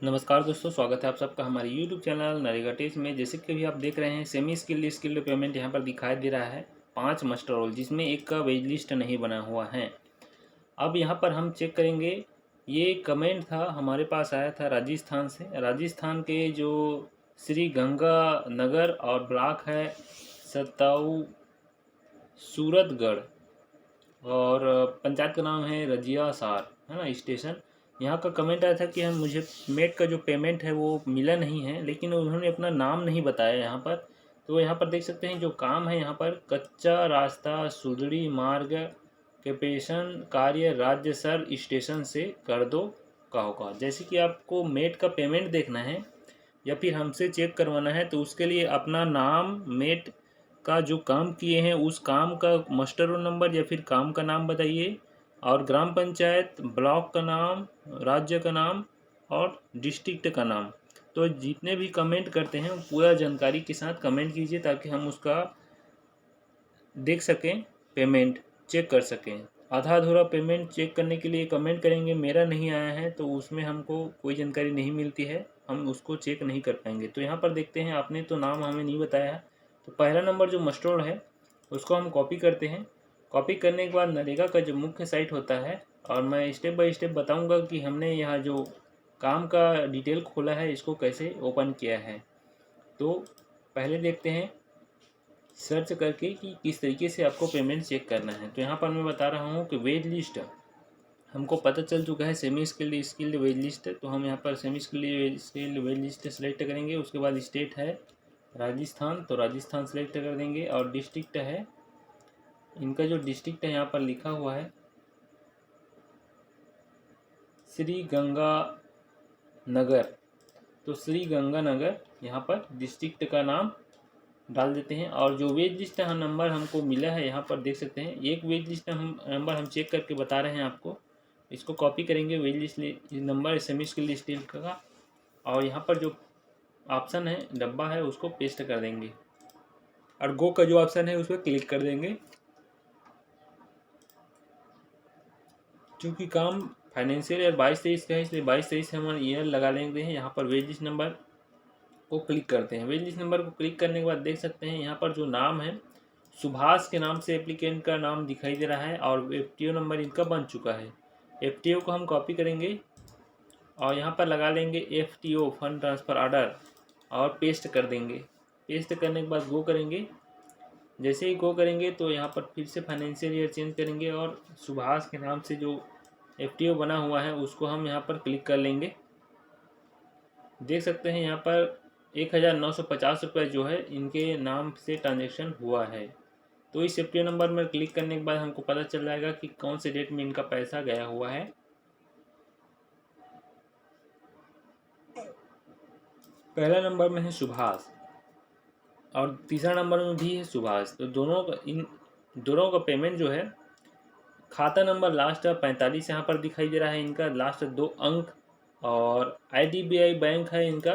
नमस्कार दोस्तों, स्वागत है आप सबका हमारे YouTube चैनल नरेगा टिप्स में। जैसे कि अभी आप देख रहे हैं सेमी स्किल्ड पेमेंट यहाँ पर दिखाई दे रहा है 5 मास्टर रोल, जिसमें एक का वेज लिस्ट नहीं बना हुआ है। अब यहाँ पर हम चेक करेंगे, ये कमेंट था हमारे पास आया था राजस्थान से। राजस्थान के जो श्री गंगा नगर और ब्लॉक है सताऊ सूरतगढ़, और पंचायत का नाम है रजिया सार, है ना स्टेशन। यहाँ का कमेंट आया था कि हम मुझे मेट का जो पेमेंट है वो मिला नहीं है, लेकिन उन्होंने अपना नाम नहीं बताया यहाँ पर। तो यहाँ पर देख सकते हैं जो काम है, यहाँ पर कच्चा रास्ता सुधड़ी मार्ग कैपेशन कार्य राज्य सर स्टेशन से कर दो का होगा। जैसे कि आपको मेट का पेमेंट देखना है या फिर हमसे चेक करवाना है, तो उसके लिए अपना नाम, मेट का जो काम किए हैं उस काम का मास्टर रोल नंबर या फिर काम का नाम बताइए, और ग्राम पंचायत, ब्लॉक का नाम, राज्य का नाम और डिस्ट्रिक्ट का नाम। तो जितने भी कमेंट करते हैं पूरा जानकारी के साथ कमेंट कीजिए, ताकि हम उसका देख सकें, पेमेंट चेक कर सकें। आधा अधूरा पेमेंट चेक करने के लिए कमेंट करेंगे मेरा नहीं आया है, तो उसमें हमको कोई जानकारी नहीं मिलती है, हम उसको चेक नहीं कर पाएंगे। तो यहाँ पर देखते हैं, आपने तो नाम हमें नहीं बताया है। तो पहला नंबर जो मस्टर्ड है उसको हम कॉपी करते हैं। कॉपी करने के बाद नरेगा का जो मुख्य साइट होता है, और मैं स्टेप बाय स्टेप बताऊंगा कि हमने यहाँ जो काम का डिटेल खोला है इसको कैसे ओपन किया है। तो पहले देखते हैं सर्च करके कि किस तरीके से आपको पेमेंट चेक करना है। तो यहाँ पर मैं बता रहा हूँ कि वेज लिस्ट हमको पता चल चुका है, सेमी स्किल्ड वेज लिस्ट। तो हम यहाँ पर semi skilled wage list select करेंगे। उसके बाद स्टेट है राजस्थान, तो राजस्थान सेलेक्ट कर देंगे। और डिस्ट्रिक्ट है, इनका जो डिस्ट्रिक्ट है यहाँ पर लिखा हुआ है श्री गंगा नगर, तो श्री गंगा नगर यहाँ पर डिस्ट्रिक्ट का नाम डाल देते हैं। और जो वेज लिस्ट नंबर हमको मिला है यहाँ पर देख सकते हैं, एक वेज लिस्ट नंबर हम चेक करके बता रहे हैं आपको। इसको कॉपी करेंगे wage list number semi skilled list का, और यहाँ पर जो ऑप्शन है डब्बा है उसको पेस्ट कर देंगे, और गो का जो ऑप्शन है उस पर क्लिक कर देंगे। क्योंकि काम फाइनेंशियल ईयर 22-23 का है, इसलिए 22-23 से हम ईयर लगा लेंगे हैं। यहाँ पर वेज लिस्ट नंबर को क्लिक करते हैं। वेज लिस्ट नंबर को क्लिक करने के बाद देख सकते हैं यहाँ पर जो नाम है सुभाष के नाम से एप्लीकेंट का नाम दिखाई दे रहा है, और एफटीओ नंबर इनका बन चुका है। एफटीओ को हम कॉपी करेंगे और यहाँ पर लगा लेंगे एफटीओ फंड ट्रांसफ़र ऑर्डर, और पेस्ट कर देंगे। पेस्ट करने के बाद गो करेंगे। जैसे ही गो करेंगे तो यहाँ पर फिर से फाइनेंशियल ईयर चेंज करेंगे, और सुभाष के नाम से जो एफटीओ बना हुआ है उसको हम यहाँ पर क्लिक कर लेंगे। देख सकते हैं यहाँ पर 1950 रुपये जो है इनके नाम से ट्रांजेक्शन हुआ है। तो इस एफटीओ नंबर में क्लिक करने के बाद हमको पता चल जाएगा कि कौन से डेट में इनका पैसा गया हुआ है। पहला नंबर में है सुभाष और तीसरा नंबर में भी है सुभाष। तो इन दोनों का पेमेंट जो है, खाता नंबर लास्ट 45 यहाँ पर दिखाई दे रहा है, इनका लास्ट 2 अंक, और IDBI बैंक है इनका,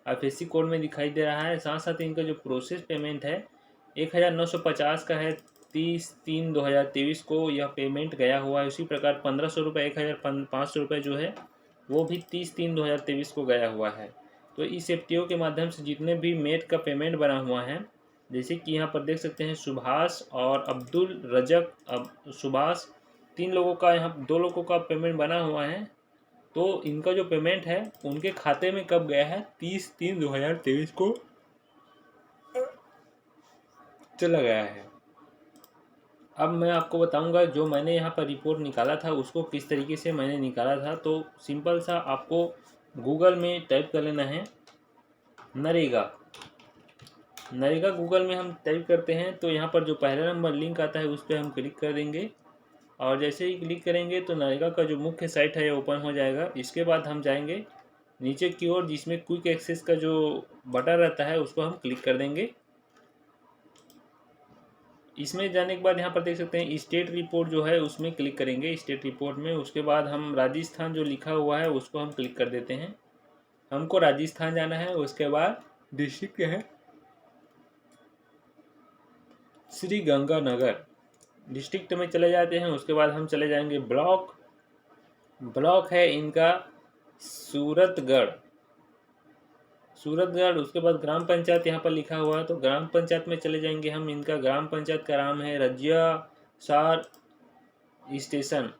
IFSC कोड में दिखाई दे रहा है। साथ साथ इनका जो प्रोसेस पेमेंट है 1950 का है, 30/3/2023 को यह पेमेंट गया हुआ है। उसी प्रकार 1500 रुपये 1500 रुपये जो है वो भी 30/3/2023 को गया हुआ है। तो इस एफटीओ के माध्यम से जितने भी मेट का पेमेंट बना हुआ है, जैसे कि यहाँ पर देख सकते हैं सुभाष और अब्दुल रजक, अब सुभाष 3 लोगों का, यहाँ 2 लोगों का पेमेंट बना हुआ है। तो इनका जो पेमेंट है उनके खाते में कब गया है, 30/3/2023 को चला गया है। अब मैं आपको बताऊंगा जो मैंने यहाँ पर रिपोर्ट निकाला था उसको किस तरीके से मैंने निकाला था। तो सिंपल सा आपको गूगल में टाइप कर लेना है नरेगा। नरेगा गूगल में हम टाइप करते हैं तो यहाँ पर जो पहला नंबर लिंक आता है उस पर हम क्लिक कर देंगे, और जैसे ही क्लिक करेंगे तो नरेगा का जो मुख्य साइट है ये ओपन हो जाएगा। इसके बाद हम जाएंगे नीचे की ओर, जिसमें क्विक एक्सेस का जो बटन रहता है उसको हम क्लिक कर देंगे। इसमें जाने के बाद यहाँ पर देख सकते हैं स्टेट रिपोर्ट जो है उसमें क्लिक करेंगे, स्टेट रिपोर्ट में। उसके बाद हम राजस्थान जो लिखा हुआ है उसको हम क्लिक कर देते हैं। हमको राजस्थान जाना है। उसके बाद डिस्ट्रिक्ट है श्री गंगानगर, डिस्ट्रिक्ट में चले जाते हैं। उसके बाद हम चले जाएंगे ब्लॉक, ब्लॉक है इनका सूरतगढ़। उसके बाद ग्राम पंचायत यहाँ पर लिखा हुआ है, तो ग्राम पंचायत में चले जाएंगे हम। इनका ग्राम पंचायत का नाम है रजिया सार स्टेशन।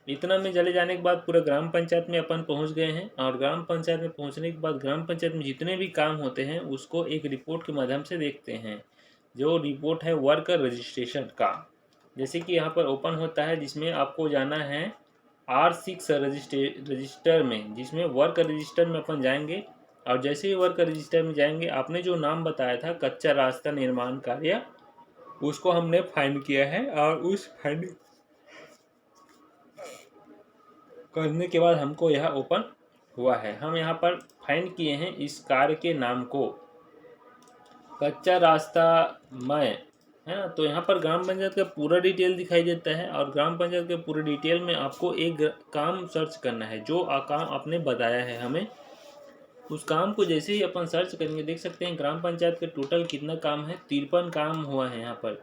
इतना में चले जाने के बाद पूरे ग्राम पंचायत में अपन पहुँच गए हैं। और ग्राम पंचायत में पहुँचने के बाद ग्राम पंचायत में जितने भी काम होते हैं उसको एक रिपोर्ट के माध्यम से देखते हैं। जो रिपोर्ट है वर्क रजिस्ट्रेशन का, जैसे कि यहाँ पर ओपन होता है, जिसमें आपको जाना है R6 रजिस्टर में, जिसमें वर्क रजिस्टर में अपन जाएंगे। और जैसे ही वर्क रजिस्टर में जाएंगे, आपने जो नाम बताया था कच्चा रास्ता निर्माण कार्य, उसको हमने फाइंड किया है। और उस फाइंड करने के बाद हमको यह ओपन हुआ है। हम यहाँ पर फाइंड किए हैं इस कार्य के नाम को, कच्चा रास्ता मैं, है ना। तो यहाँ पर ग्राम पंचायत का पूरा डिटेल दिखाई देता है। और ग्राम पंचायत के पूरे डिटेल में आपको एक काम सर्च करना है, जो काम आपने बताया है हमें। उस काम को जैसे ही अपन सर्च करेंगे, देख सकते हैं ग्राम पंचायत के टोटल कितना काम है, 53 काम हुआ है यहाँ पर।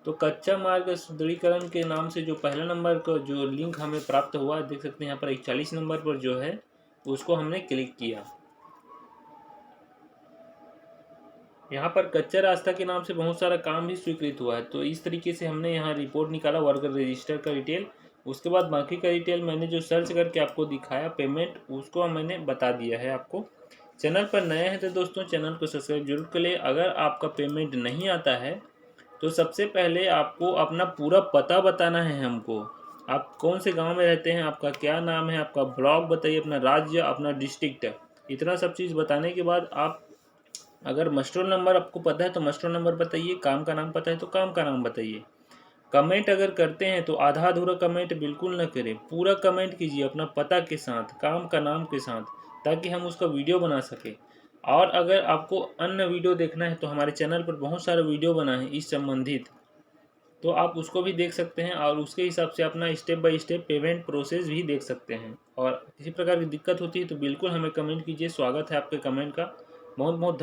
तो कच्चा मार्ग सुदृढ़ीकरण के नाम से जो पहला नंबर का जो लिंक हमें प्राप्त हुआ, देख सकते हैं यहाँ पर 41 नंबर पर जो है उसको हमने क्लिक किया। यहाँ पर कच्चा रास्ता के नाम से बहुत सारा काम भी स्वीकृत हुआ है। तो इस तरीके से हमने यहाँ रिपोर्ट निकाला वर्क रजिस्टर का डिटेल। उसके बाद बाकी का डिटेल मैंने जो सर्च करके आपको दिखाया पेमेंट, उसको मैंने बता दिया है आपको। चैनल पर नए हैं तो दोस्तों चैनल को सब्सक्राइब जरूर कर ले। अगर आपका पेमेंट नहीं आता है तो सबसे पहले आपको अपना पूरा पता बताना है हमको। आप कौन से गांव में रहते हैं, आपका क्या नाम है, आपका ब्लॉक बताइए, अपना राज्य, अपना डिस्ट्रिक्ट, इतना सब चीज़ बताने के बाद आप, अगर मस्टर नंबर आपको पता है तो मस्टर नंबर बताइए, काम का नाम पता है तो काम का नाम बताइए। कमेंट अगर करते हैं तो आधा अधूरा कमेंट बिल्कुल न करें, पूरा कमेंट कीजिए अपना पता के साथ, काम का नाम के साथ, ताकि हम उसका वीडियो बना सकें। और अगर आपको अन्य वीडियो देखना है तो हमारे चैनल पर बहुत सारे वीडियो बना है इस संबंधित, तो आप उसको भी देख सकते हैं और उसके हिसाब से अपना step by step payment process भी देख सकते हैं। और किसी प्रकार की दिक्कत होती है तो बिल्कुल हमें कमेंट कीजिए, स्वागत है आपके कमेंट का। बहुत बहुत